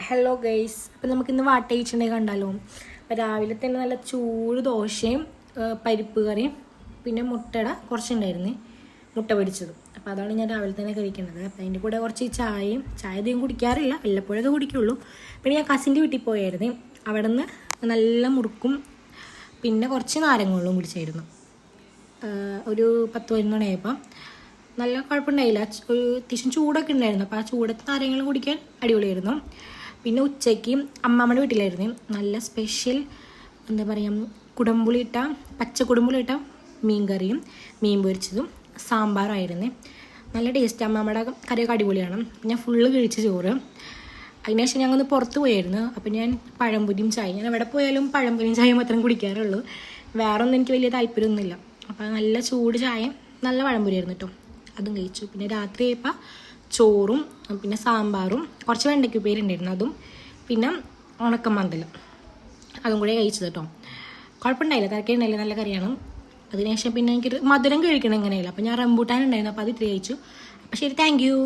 Hello guys, അപ്പം നമുക്കിന്ന് വാട്ട കഴിച്ചിട്ടുണ്ടെങ്കിൽ കണ്ടാലോ. അപ്പം രാവിലെ തന്നെ നല്ല ചൂട് ദോശയും പരിപ്പ് കറിയും പിന്നെ മുട്ടയുടെ കുറച്ചുണ്ടായിരുന്നു, മുട്ട പൊരിച്ചതും. അപ്പോൾ അതാണ് ഞാൻ രാവിലെ തന്നെ കഴിക്കുന്നത്. അപ്പം അതിൻ്റെ കൂടെ കുറച്ച് ചായ അധികം കുടിക്കാറില്ല, വല്ലപ്പോഴൊക്കെ കുടിക്കുള്ളൂ. പിന്നെ ഞാൻ കസിൻ്റെ വീട്ടിൽ പോയായിരുന്നു, അവിടെ നിന്ന് നല്ല മുറുക്കും പിന്നെ കുറച്ച് നാരങ്ങകളും കുടിച്ചായിരുന്നു. ഒരു 10-11 മണിയായപ്പം നല്ല കുഴപ്പമുണ്ടായില്ല, ഒരു അത്യാവശ്യം ചൂടൊക്കെ ഉണ്ടായിരുന്നു. അപ്പോൾ ആ ചൂടത്ത് നാരങ്ങളും കുടിക്കാൻ അടിപൊളിയായിരുന്നു. പിന്നെ ഉച്ചയ്ക്ക് അമ്മാമ്മയുടെ വീട്ടിലായിരുന്നു നല്ല സ്പെഷ്യൽ എന്താ പറയുക, പച്ച കുടംപുളി ഇട്ട മീൻ കറിയും മീൻ പൊരിച്ചതും സാമ്പാറായിരുന്നു. നല്ല ടേസ്റ്റ്, അമ്മാമ്മയുടെ കറിയൊക്കെ അടിപൊളിയാണ്. ഞാൻ ഫുള്ള് കഴിച്ച ചോറ്. അതിനുശേഷം ഞങ്ങൾ ഒന്ന് പുറത്ത് പോയായിരുന്നു. അപ്പോൾ ഞാൻ പഴംപൊരിയും ചായ, ഞാൻ എവിടെ പോയാലും പഴംപൊരിയും ചായ മാത്രം കുടിക്കാറുള്ളൂ, വേറെ ഒന്നും എനിക്ക് വലിയ താല്പര്യമൊന്നുമില്ല. അപ്പോൾ നല്ല ചൂട് ചായ നല്ല പഴംപൊരിയായിരുന്നു കേട്ടോ, അതും കഴിച്ചു. പിന്നെ രാത്രി ആയപ്പോൾ ചോറും പിന്നെ സാമ്പാറും കുറച്ച് വെണ്ടയ്ക്ക് ഉപ്പേരിയുണ്ടായിരുന്നു, അതും പിന്നെ ഉണക്കമന്തലും അതും കൂടെ കഴിച്ചത് കേട്ടോ. കുഴപ്പമുണ്ടായില്ല, തിരക്കുണ്ടായില്ല, നല്ല കറിയാണ്. അതിനുശേഷം പിന്നെ എനിക്ക് മധുരം കഴിക്കണം എങ്ങനെയല്ല, അപ്പോൾ ഞാൻ റംബൂട്ടാൻ ഉണ്ടായിരുന്നു, അപ്പോൾ അത് ഇത്തിരി കഴിച്ചു. അപ്പോൾ ശരി, താങ്ക് യു.